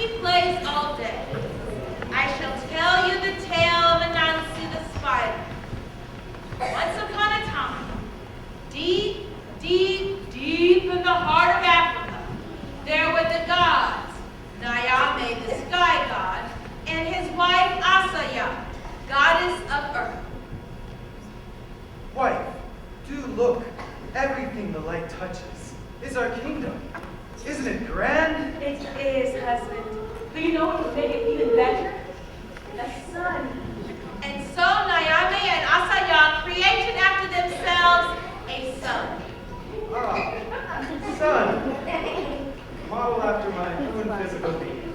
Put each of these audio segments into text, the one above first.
he plays all day. I shall tell you the tale of Anansi the spider. Once upon a time, deep, deep, deep in the heart of Africa, there were the gods, Nyame, the sky god, and his wife Asaya, goddess of earth. Wife, do look. Everything the light touches is our kingdom. Isn't it grand? It is, husband. Do you know what would make it even better? The sun. And so Nyame and Asaya created after themselves a son. Ah, son. Model after my own physical being.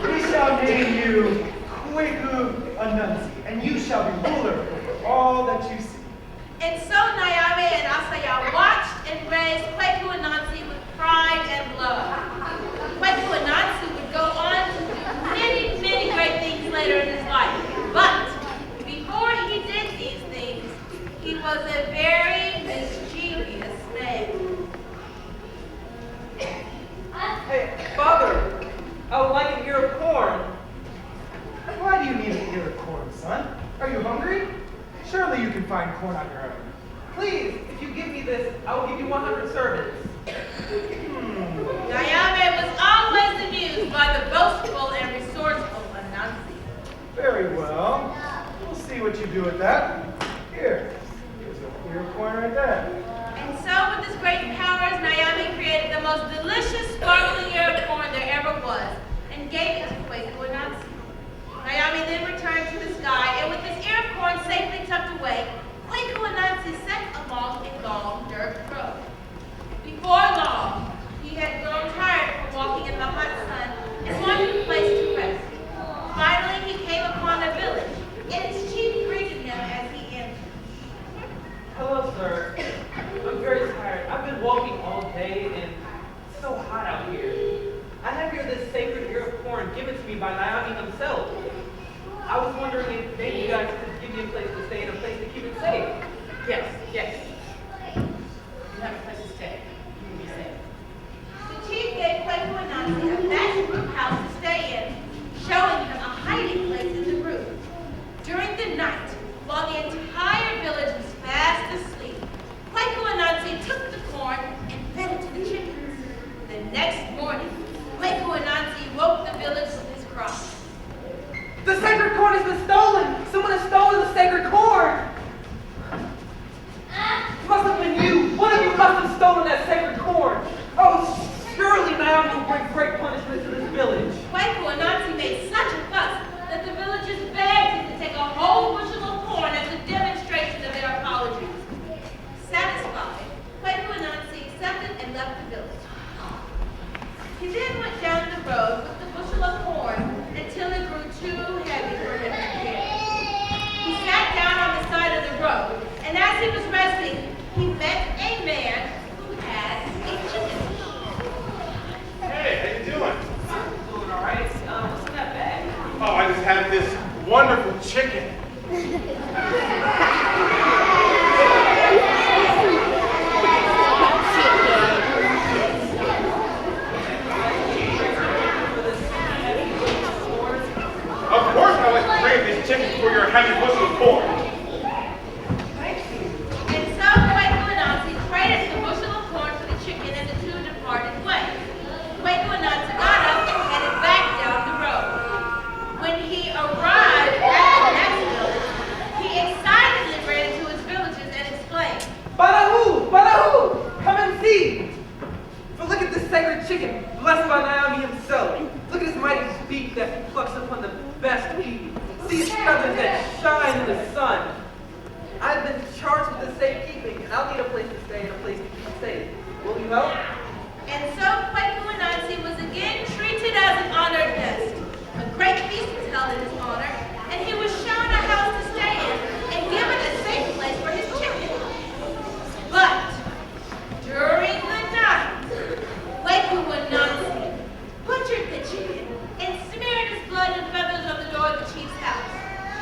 We shall name you Kweku Anansi, and you shall be ruler over all that you see. And so Nyame and Asaya watched and raised Kweku Anansi with pride and love. Kweku Anansi would go on to do many, many great things later in his life. But before he did these things, he was a very mischievous man. Hey, Father, I would like an ear of corn. Why do you need an ear of corn, son? Are you hungry? Surely you can find corn on your own. Please, if you give me this, I will give you 100 servants. Nyame was always amused by the boastful and resourceful Anansi. Very well. We'll see what you do with that. Here's an ear of corn right there. And so with his great powers, Nyame created the most delicious sparkling ear of corn there ever was, and gave it to Kweku Anansi. Nyame then returned to the sky, and with his ear of corn safely tucked away, Kweku Anansi set along a long dirt road. Before long, he had grown tired from walking in the hot sun and wanted a place to rest. Finally, he came upon a village, and its chief greeted him as he entered. Hello, sir. I'm very tired. I've been walking all day, and it's so hot out here. I have here this sacred ear of corn given to me by Nyame himself. I was wondering if maybe you guys could give me a place to stay and a place to keep it safe. Yes, yes. You have a place to stay. You will be safe. The chief gave Kweku Anansi a thatched roof house to stay in, showing him a hiding place in the roof. During the night, while the entire village was fast asleep, Kweku Anansi took the corn and fed it to the chickens. The next morning, Kweku Anansi woke the village with his cry. The sacred corn has been stolen! Someone has stolen the sacred corn! It must have been you! One of you must have stolen that sacred corn! Oh, surely Nyame will bring great punishment to this village. Kweku Anansi made such a fuss that the villagers begged him to take a whole bushel of corn as a demonstration of their apologies. Satisfied, Kweku Anansi accepted and left the village. He then went down the road with the bushel of corn until it grew too heavy for him to carry. He sat down on the side of the road, and as he was resting, he met a man who had a chicken. Hey, how you doing? Doing all right. What's in that bag? Oh, I just had this wonderful chicken. Of course I like to trade this chicken for your heavy bushel of corn. And so Kweku Anansi traded the bushel of corn for the chicken, and the two departed ways. Kweku Anansi got up and headed back down the road. When he arrived at the next village, he excitedly ran into his villagers and exclaimed, Barahu! Barahu! Come and see! But look at this sacred chicken, blessed by Nyame himself. Look at his mighty beak that plucks upon the best wheat. See his feathers that shine in the sun. I've been charged with the safekeeping, and I'll need a place to stay and a place to keep it safe. Will you help? and so Kweku Anansi was again treated as an honored guest. A great feast was held in his honor, and he was shown a house to stay in and given a safe place for his chicken. But during the night, Kweku Anansi butchered the chicken and smeared his blood and feathers on the door of the chief's house.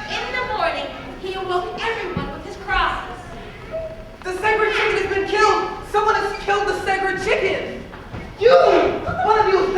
In the morning, he awoke everyone with his cries. The sacred chicken has been killed! Someone has killed the sacred chicken! You! One of you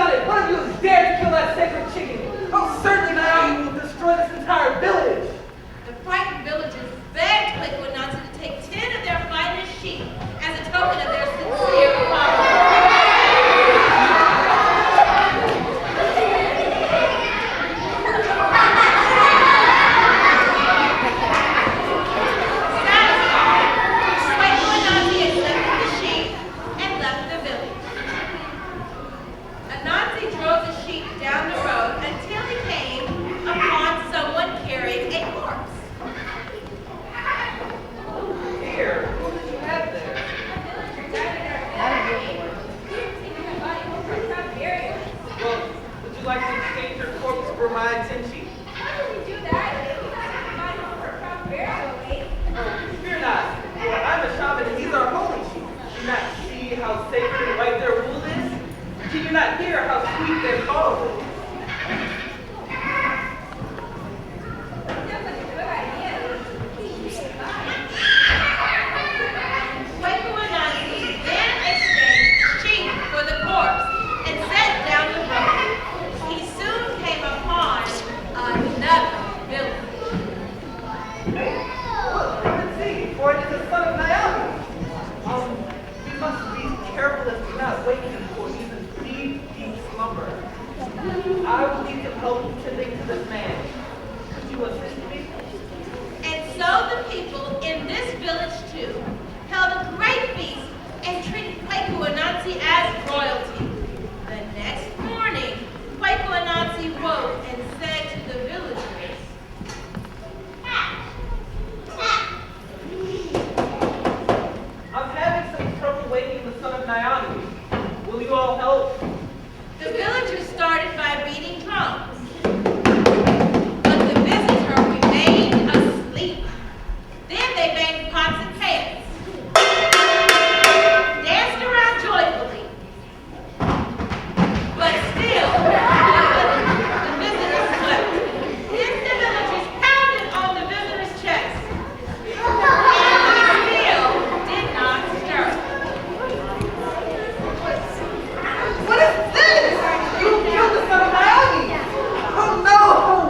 not hear how sweet their call is. Quaker Anansi then exchanged sheep for the corpse and set down the road. He soon came upon another village. Look, come and see, for it is the son of Naomi. We must be careful as to not wake him, for he's in deep, deep slumber. I will need some help tending to this man. Could you assist me? And so the people in this village too held a great feast and treated Quaker Anansi as royalty. The next morning, Quaker Anansi woke and said to the villagers, I'm having some trouble waking the son of Naomi. Will you all help? the villagers started by beating drums. But the visitor remained asleep. Then they banged pots and pans, danced around joyfully. But still, the visitors slept. Then the villagers pounded on the visitor's chest, and he still did not stir. What is this? You killed the son of Naomi! Oh no!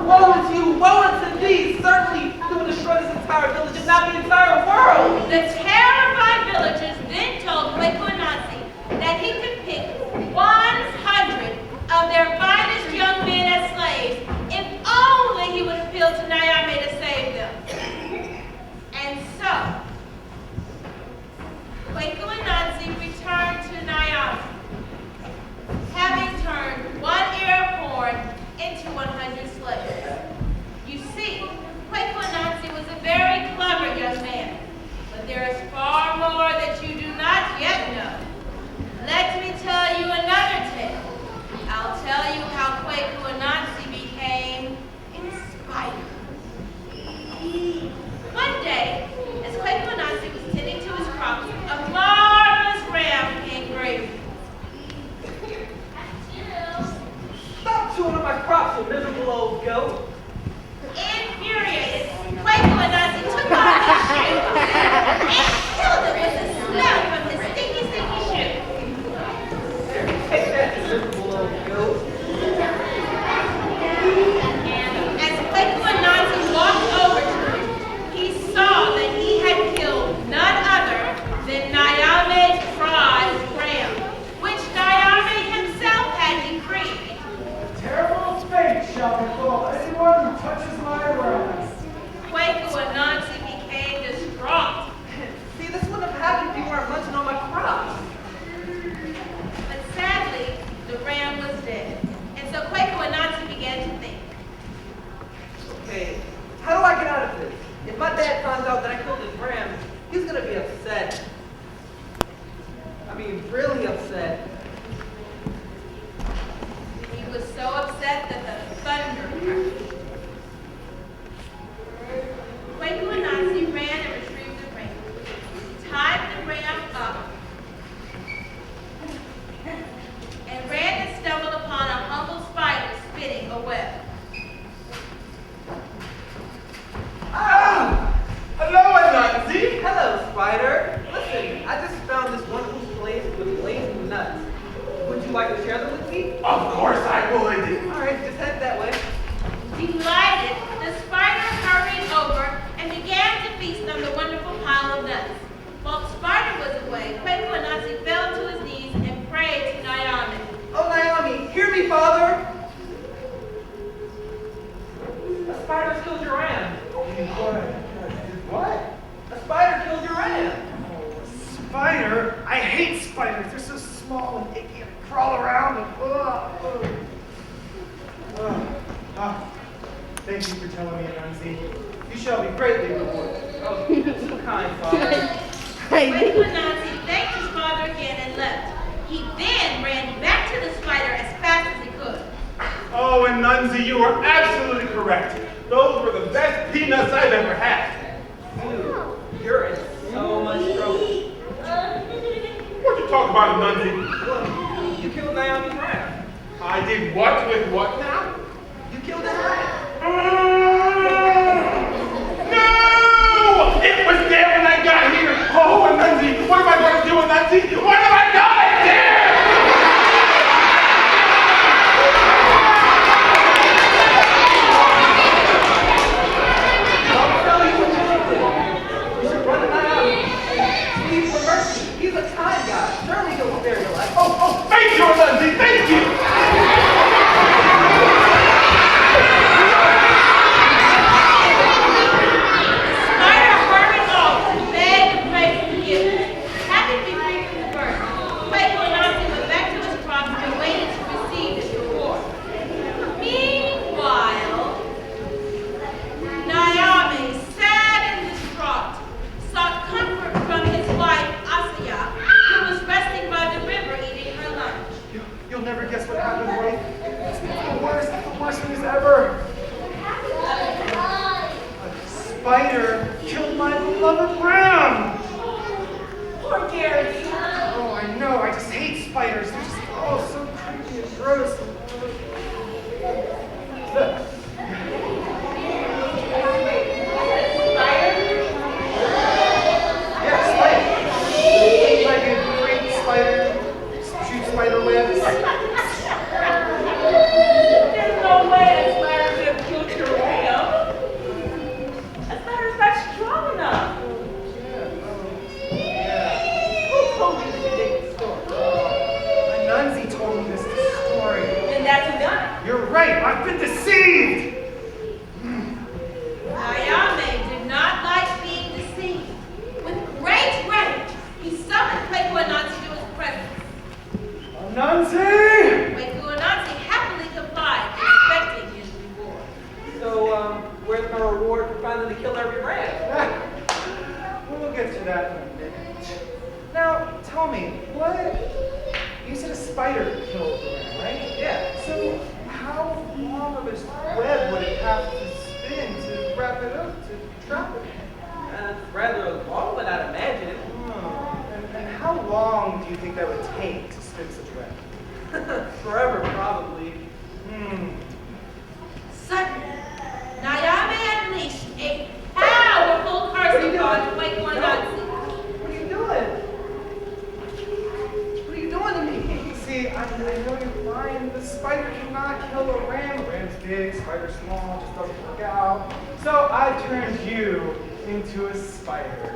Woe is you! Woe unto thee! Certainly you will destroy this entire village, if not the entire world! The terrified villagers then told Quaker Anansi that he could pick 100 of their finest young men as slaves if only he would appeal to Naomi to save them. And so, Quaker Anansi returned to Naomi, having turned 1 ear of corn into 100 slaves. You see, Quaker Anansi was a very clever young man, but there is far more that you do not yet know. Let me tell you another tale. I'll tell you how Quaker Anansi became inspired. One day, as Quaker Anansi was tending to his crops, a marvelous ram came grazing. Stop chewing on my crops, you miserable old goat! Infuriated, Quaker Anansi took off his shoe and killed it with a smell from his stinky, stinky shoe. Here, take that, you miserable old goat! As Quaker Anansi walked over to him, he saw that he had killed none other than Naomi's prize ram, which Naomi himself had decreed. Terrible fate shall befall anyone who touches my ram. Quaker Anansi became distraught. See, this wouldn't have happened if you weren't munching on my crops. But sadly, the ram was dead. And so Quaker Anansi began to think. Okay, how do I get out of this? If my dad finds out that I killed his ram, he's gonna be upset. I mean, really upset. He was so upset that the thunder crashed. Quaker Anansi ran and retrieved the ram, tied the ram up, and ran and stumbled upon a humble spider spinning a web. Ah! Hello, Anansi. Hello, spider. Listen, I just found this wonderful place with blazing nuts. Would you like to share them with me? Of course I would. All right, just head that way. Delighted, the spider hurried over and began to feast on the wonderful pile of nuts. While the spider was away, Quaker Anansi fell to his knees and prayed to Naomi. Oh, Naomi, hear me, Father. A spider killed your ram. What? A spider killed your ram. Spider? I hate spiders. They're so small and icky and crawl around and Thank you for telling me, Anansi. You shall be greatly rewarded. Oh, you're too kind, Father. Quaker Anansi thanked his father again and left. He then ran back to the spider as fast as he could. Oh, Anansi, you are absolutely correct. Those were the best peanuts I've ever had. Dude, you're in so much trouble. What you talk about, Anansi? Look, you killed Naomi's ram. did what with what now? You killed his rat. No! It was there when I got here. Oh, Anansi, what am I going to do, Anansi? What am I going to do? I'll tell you what you should do. You should run an eye out and plead for mercy. He's a kind guy. Surely he'll spare your life. Oh, thank you, Anansi, thank you. Spider hurried off to beg and pray for forgiveness. Happy to be free from the burden, Quaker Anansi went back to his crops and waited to receive his reward. Meanwhile, Naomi, sad and distraught, sought comfort from his wife, Asya, who was resting by the river eating her lunch. You'll never guess what happened, wife. It's the worst news ever. A spider killed my beloved ram. Poor Gary. Oh, I know. I just hate spiders. They're just so creepy and gross. Look. Yeah, spider. Like a great spider. Shoot spider webs. There's no way a spider could have killed your ram. A spider's not strong enough. Who told you this ridiculous story? Anansi told me this story. And that's who done it. You're right. I've been deceived. Ayame did not like being deceived. With great rage, he summoned Quaker Anansi to his presence. Anansi! Quaker Anansi happily complied, expecting his reward. So, where's my reward for finding the killer of your rat? We'll get to that in a minute. Now, tell me, what? You said a spider killed the ram, right? Yeah. So, how long of a web would it have to spin to wrap it up, to trap it? Rather long one, I'd imagine. And how long do you think that would take to spin such a web? Forever, probably. Suddenly, Naomi unleashed a powerful curse upon Quaker Anansi. What are you doing? What are you doing to me? See, I know you're lying. The spider cannot kill a ram. A ram's big, spider's small, just doesn't work out. So I turned you into a spider.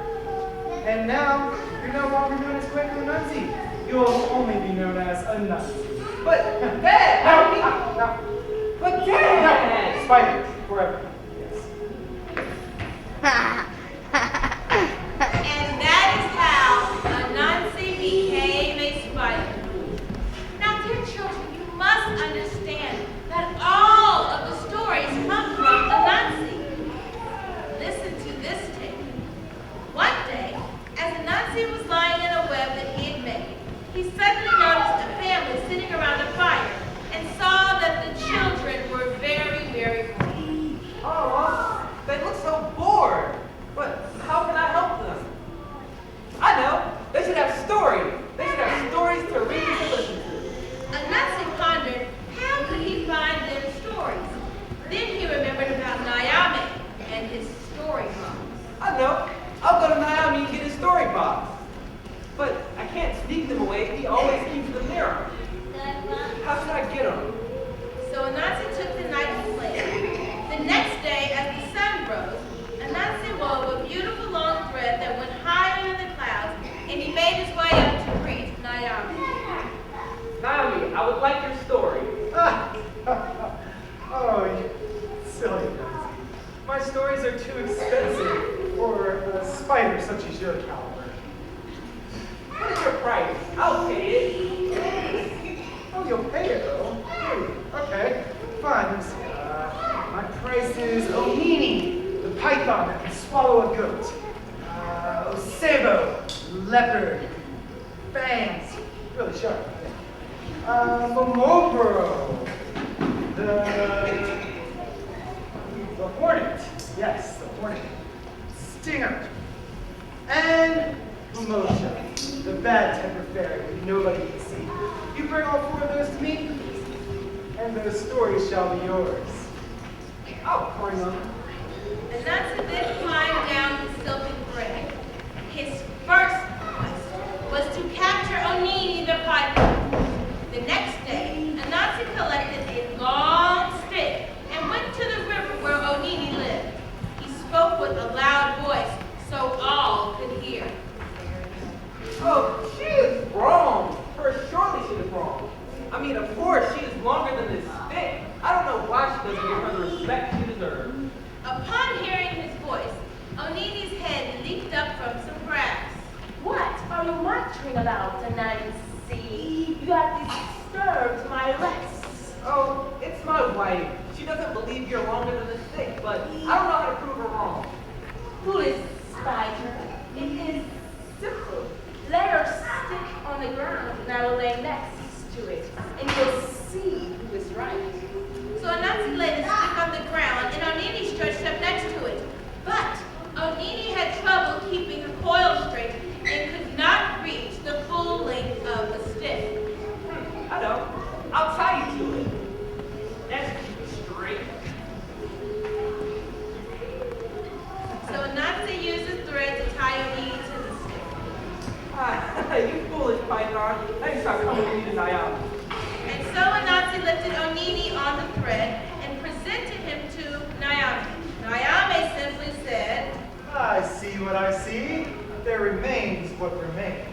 And now, you're no longer known as Quaker Anansi. You'll only be known as Anansi. But, Dad! No. But, Dad! No, spider, forever. Yes. And that is how Anansi became a spider. Now, dear children, you must understand that all of the stories come from Anansi. Listen to this tale. One day, as Anansi was lying in a web that he had made, he suddenly noticed a family sitting around a fire and saw that the children were very, very bored. Oh, they look so bored. But how can I help them? I know. They should have stories. They should have stories to read and listen to. Anansi pondered how could he find them stories. Then he remembered about Naomi and his story box. I know. I'll go to Naomi and get his story box. But I can't sneak them away. He always keeps them near him. How should I get them? So Anansi took the night to play. The next day, as the sun rose, Anansi wove a beautiful long thread that went higher in the clouds, and he made his way up to greet Naomi. Naomi, I would like your story. Oh, you silly Anansi. My stories are too expensive for a spider such as your caliber. What is your price? I'll pay it. Oh, you'll pay it though. Okay, fine. Let me see. My price is Onini, the python that can swallow a goat. Osebo, leopard, fangs, really sharp. Momoboro, the hornet. Yes, the hornet. Stinger. And Mimosha, the bad tempered fairy that nobody can see. You bring all four of those to me, and the story shall be yours. I'll bring them. Anansi then climbed down the silken thread. His first quest was to capture Onini the piper. The next day, Anansi collected a long stick and went to the river where Onini lived. He spoke with a loud voice so all could hear. Oh, she is wrong. Surely she is wrong. I mean, of course, she is longer than this stick. I don't know why she doesn't give her the respect she deserves. Upon hearing his voice, Onini's head leaped up from some grass. What are you muttering about, Anansi? You have disturbed my rest. Oh, it's my wife. She doesn't believe you're longer than the stick, but I don't know how to prove her wrong. Foolish spider. It is simple. Lay your stick on the ground, and I will lay next to it, and you'll see who is right. So Anansi laid his stick on the ground, and Onini stretched up next to it. But Onini had trouble keeping her coil straight and could not reach the full length of the stick. I know. I'll tie you to it. That's keep it straight. So Anansi used the thread to tie Onini to the stick. Ah, you foolish python. Thanks for coming to me to Nayam. And so Anansi lifted Onini on the thread and presented him to Nyame. Nyame simply said, I see what I see. There remains what remains.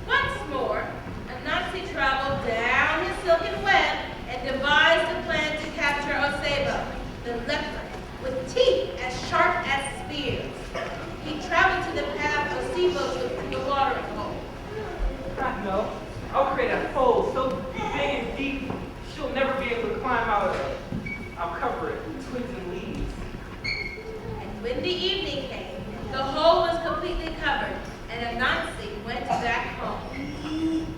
once more, Anansi traveled down his silken web and devised a plan to capture Osebo, the leopard, with teeth as sharp as spears. He traveled to the path Osebo took to the watering hole. I know. I'll create a hole so big and deep she'll never be able to climb out of it. I'll cover it with twigs and leaves. And when the evening came, the hole was completely covered, and Anansi went back home.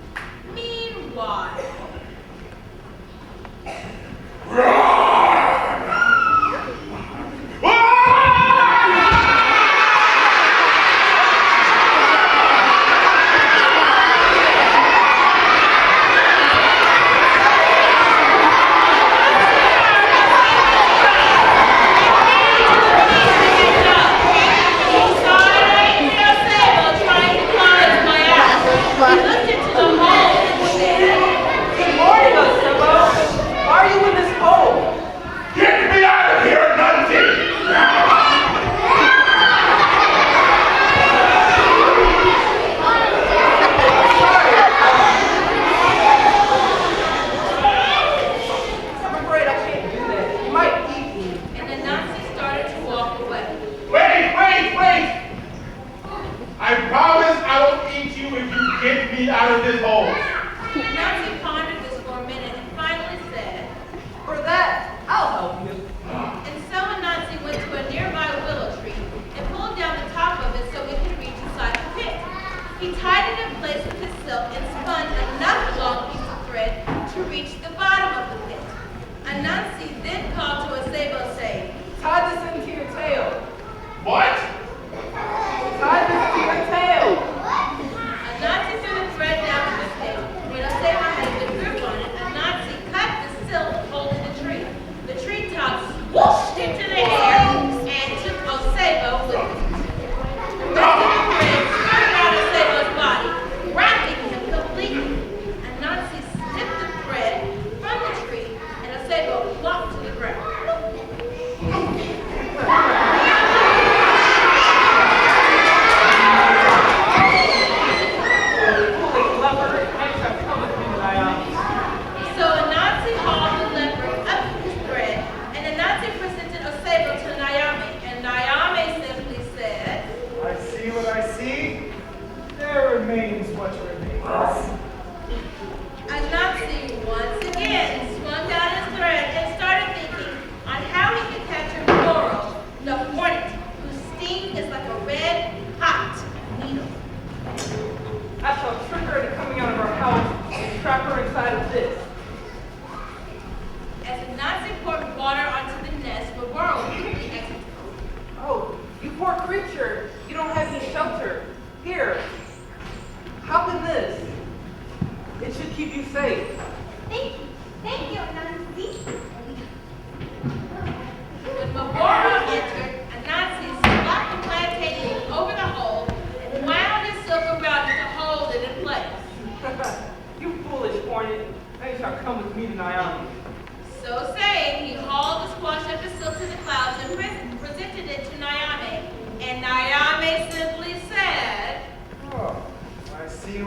Meanwhile, he looked into the hole and said,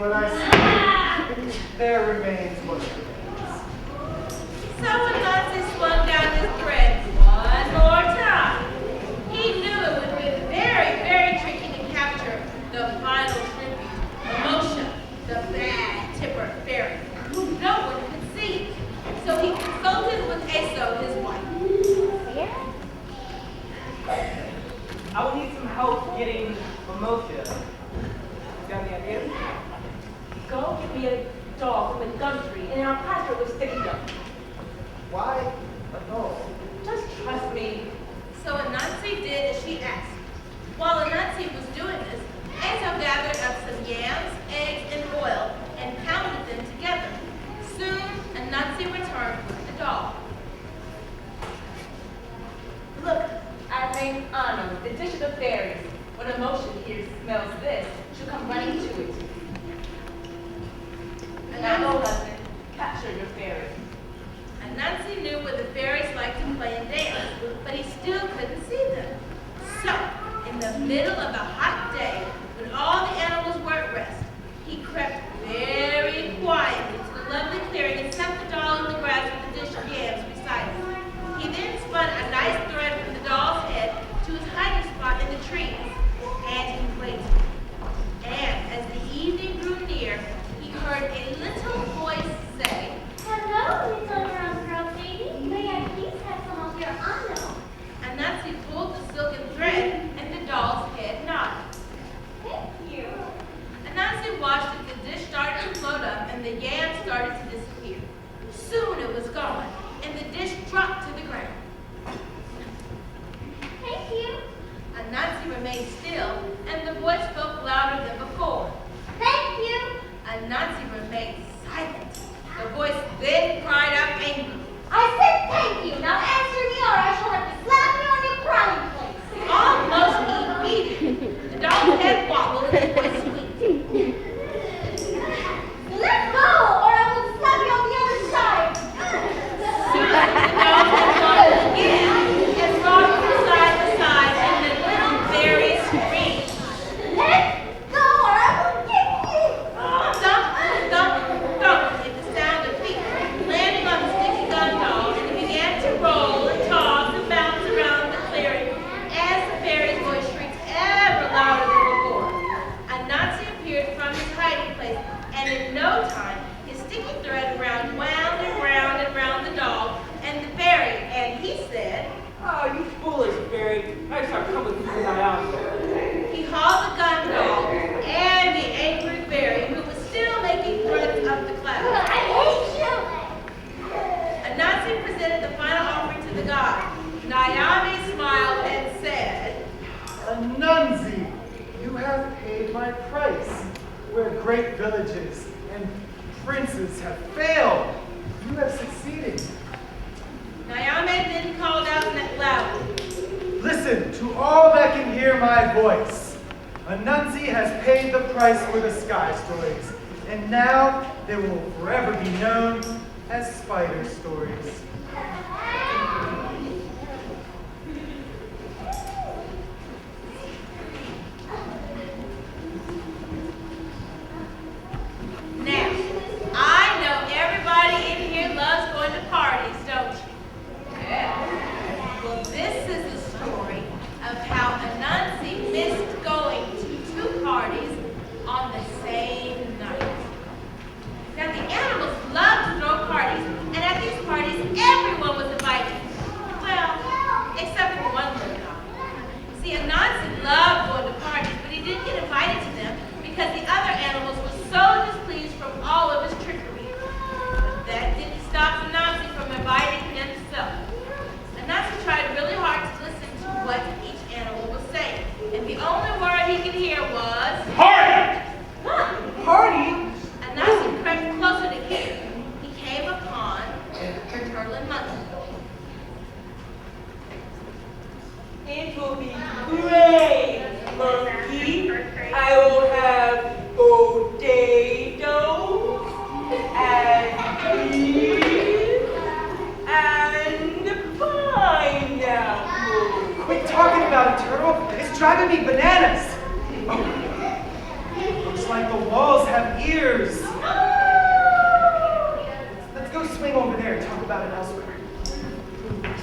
what I see. There remains what remains. So Anansi swung down his thread one more time. He knew it would be very, very tricky to capture the final tribute, Moshe, the bad tipper fairy, who no one could see. So he consulted with Eso, his wife. I will need some help getting Mimosha. You got any ideas? Go get me a dog from the gum tree and I'll plaster it with sticky gum. Why a dog? Just trust me. So Anansi did as she asked. While Anansi was doing this, Eso gathered up some yams, eggs, and oil and pounded them together. Soon, Anansi returned with the dog. Look, I named Anna, the dish of the fairies. When emotion here smells this, she'll come running to it. And now go, husband, capture your fairy. Anansi knew what the fairies liked to play and dance, but he still couldn't see them. So, in the middle of a hot day, when all the animals were at rest, he crept very quietly to the lovely clearing and set the doll in the grass with the dish of yams beside him. He then spun a nice thread from the doll's head to his hiding spot in the trees, and he waited. And as the evening grew near, he heard a little voice say, Hello, little girl baby. May I please have some of your ando? Anansi pulled the silken thread, and the doll's head nodded. Thank you. Anansi watched as the dish started to float up and the yam started to disappear. Soon it was gone, and the dish dropped to the ground. Thank you. Anansi remained still, and the voice spoke louder than before. Thank you. Anansi remained silent. The voice then cried out angrily. I said thank you. Now answer me or I shall have to slap you on your crying place. Almost immediately, the doll's head wobbled and the voice squeaked. Let go or I will slap you on the other side. The dog head wobbled again and rocked from side to side, and the little fairy screamed. Let go or I will kick you. Thump, thump, thump came the sound of feet landing on the sticky gun doll, and it began to roll and toss and bounce around the clearing as the fairy's voice shrieked ever louder than before. Anansi appeared from his hiding place, and in no time, his sticky thread wound and round and round the doll and the fairy, and he said, Oh, you foolish fairy. I shall come with you to Nayami. he hauled the gun doll and the angry fairy, who was still making threads up the clouds. I hate you. Anansi presented the final offering to the god. Nayami smiled and said, Anansi, you have paid my price. Where great villages and princes have failed, you have succeeded. Nayame then called out loudly, Listen to all that can hear my voice. Anansi has paid the price for the sky stories, and now they will forever be known as spider stories. now, I know everybody in here loves going to parties, don't you? Yeah. Well, this is the story of how Anansi missed going to 2 parties on the same night. Now, the animals love to throw parties, and at these parties, everyone was invited. Well, except for one little guy. See, Anansi loved going to parties, but he didn't get invited to them because the other animals were so displeased from all of his trickery. But that didn't stop Anansi from inviting himself. Anansi tried really hard to listen to what each animal was saying, and the only word he could hear was, Party! Party? Anansi crept closer to hear. He came upon a turtling monkey. It will be great, monkey. I will have potatoes and beef and pineapple. Quit talking about it, turtle. It's driving me bananas. Oh, looks like the walls have ears. Let's go swing over there and talk about it elsewhere.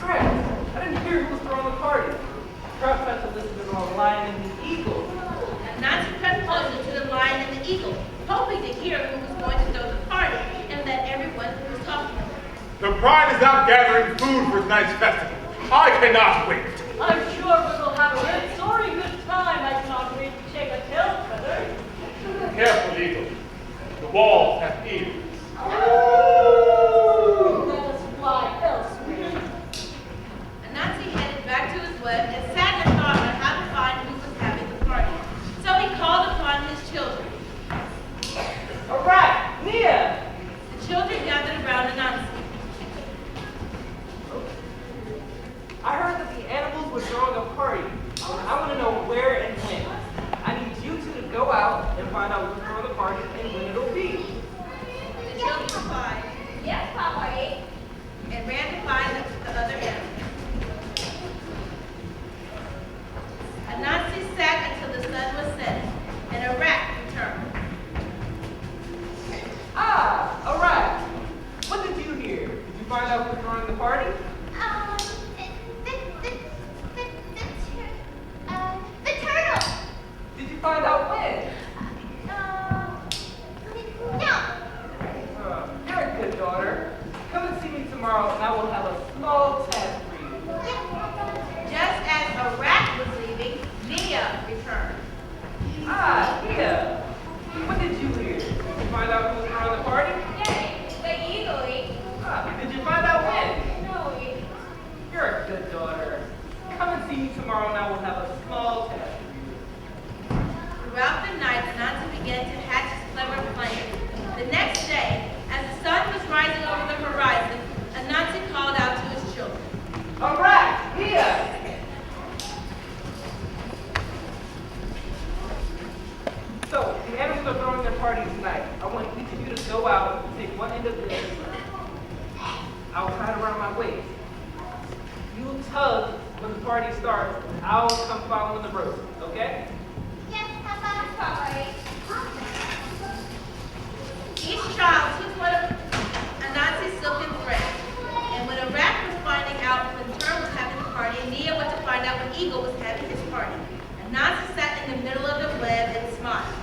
Friends, I didn't hear who was throwing the party. Perhaps I should listen to the Lion and the Eagle. Anansi crept closer to the lion and the eagle, hoping to hear who was going to throw the party and let everyone who was talking about it. The bride is out gathering food for tonight's festival. I cannot wait. I'm sure we will have a very soaring good time. I cannot wait to check a tail feather. Careful, Eagle. The walls have ears. Let us fly elsewhere. Anansi headed back to his web and sat and thought on how to find who was having the party. So he called upon his children. All right, Nia. The children gathered around Anansi. I heard that the animals were throwing a party. I want to know where and when. I need you two to go out and find out who's throwing the party and when it'll be. The children replied Yes, Papa. and ran to find the other animals. Anansi sat until the sun was setting, and a rat returned. Ah, all right. What did you hear? Did you find out who's throwing the party? The turtle. Did you find out when? No. You're a good daughter. Come and see me tomorrow and I will have a small task for you. Just as a rat was leaving, Nia returned. Ah, Nia. What did you hear? Did you find out who was throwing the party? The eagle. Ah, did you find out when? No. You're a good daughter. Come and see me tomorrow and I will have a small task for you. Throughout the night, Anansi began to hatch his clever plan. The next day, as the sun was rising over the horizon, Anansi called out to his children. All right, Nia. So, the animals are throwing their party tonight. I want each of you to go out and take one end of this. I'll tie it around my waist. You'll tug when the party starts. I'll come following the rope, okay? Yes, Papa. Each child took one of Anansi's silken threads, and when a rat was finding out when Turn was having the party, and Nia went to find out when Eagle was having his party, Anansi sat in the middle of the web and smiled.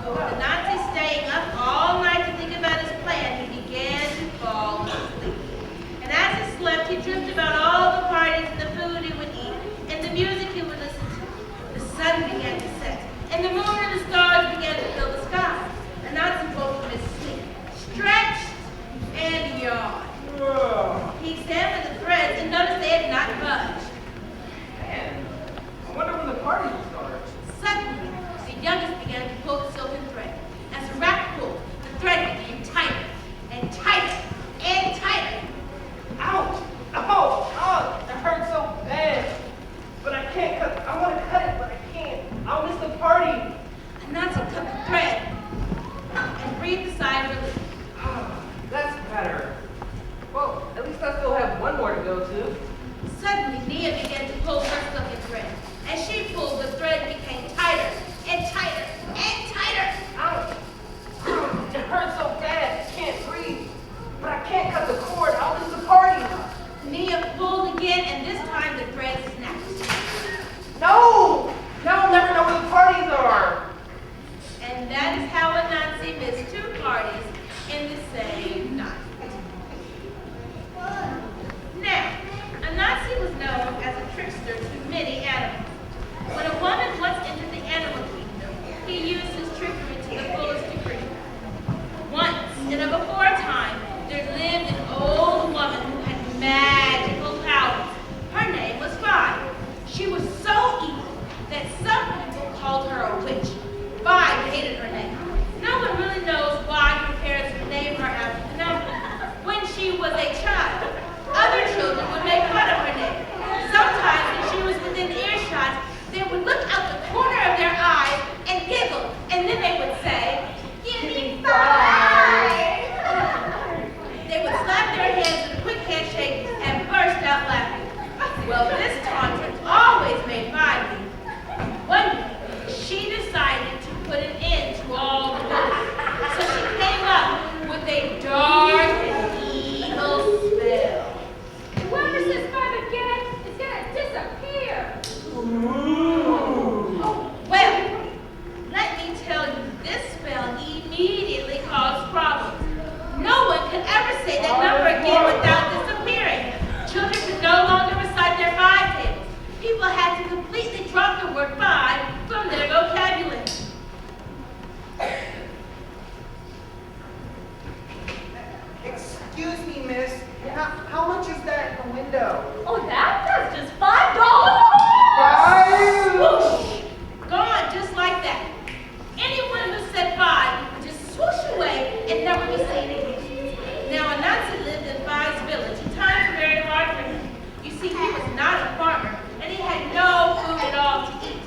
But with Anansi staying up all night to think about his plan, he began to fall asleep. And as he slept, he dreamed about all the parties and the food he would eat, and the music he would listen to. The sun began to set, and the moon and the stars began to fill the sky. Anansi woke from his sleep, stretched and yawned. He examined the threads and noticed they had not budged. Man, I wonder when the party will start. Suddenly, the youngest began to pull the silken thread. As the rat pulled, the thread became tighter and tighter and tighter. Ouch! Oh, it hurts so bad. But I can't cut, I want to cut it, but I can't. I'll miss the party. Anansi cut the thread and breathed a sigh of relief. That's better. Well, at least I still have one more to go to. Suddenly, Nia began to pull her silken thread. As she pulled, the thread became tighter and tighter and tighter. Ouch! It hurts so bad, I can't breathe. But I can't cut the cord, I'll miss the party. Nia pulled again, and this time the thread snapped. No! Now I'll never know where the parties are. And that is how Anansi missed two parties in the same night. Now, Anansi was known as a trickster to many animals. When a woman once entered the animal kingdom, he used his trickery to the fullest degree. Once, in a before time, there lived an old woman who had magical powers. know. Oh, that's just $5. Swoosh! Gone just like that. Anyone who said bye would just swoosh away and never be seen again. Now, Anansi lived in Vi's village, a time very hard for him. You see, he was not a farmer, and he had no food at all to eat.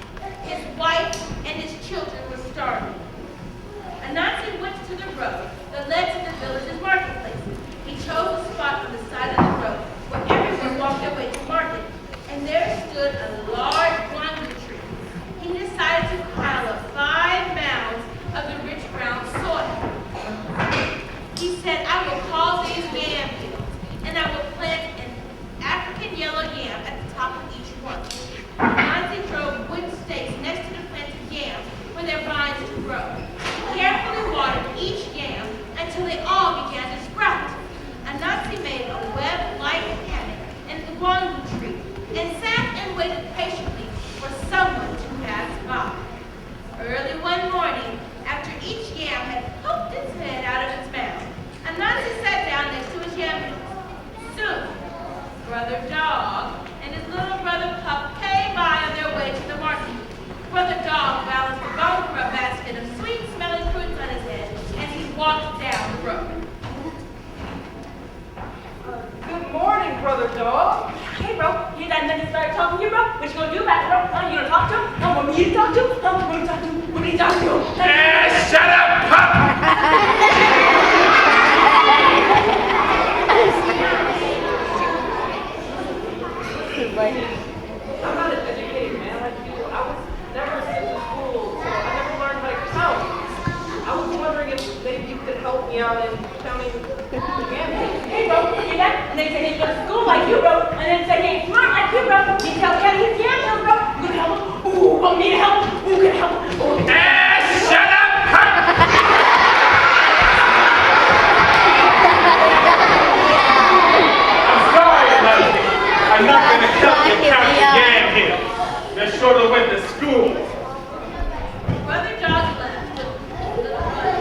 His wife and his children were starving. Anansi went to the road that led to the village's marketplace. He chose a spot on the side of the road where everyone walked their way to market, and there stood a large guangu tree. He decided to pile up 5 mounds of the rich brown soil. He said, I will call these yam fields, and I will plant an African yellow yam at the top of each one. Anansi drove wood stakes next to the planted yams for their vines to grow. He carefully watered each yam until they all began to sprout. Anansi made a web-like hammock in the guangu tree and sat and waited patiently for someone to pass by. Early one morning, after each yam had poked its head out of its mouth, Anansi sat down next to his yam field. Soon, Brother Dog and his little brother Pup came by on their way to the market. Brother Dog balanced a bone for a basket of sweet-smelling fruits on his head as he walked down the road. Good morning, Brother Dog. Hey, bro, hear that nigga started talking to you, bro? What you gonna do about it, bro? You gonna talk to him? Want me to talk to him? Want me to talk to him? Want me to talk to him? Shut up, pup! I'm not an educated man like you. I was never sent to school, so I never learned how to count. I was wondering if maybe you could help me out in counting again. Hey, bro, hear that? And they say they go to school like you, bro. And then say they ain't smart like you, bro. You tell Kenny his yam hills, bro. You can help him. Ooh, want me to help him? Who can help him? Ooh. Shut up, pup! I'm sorry, Anansi. I'm not going to help you count the yam here. They're sure to win the school. Brother Dog left with little brother.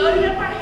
loaded up our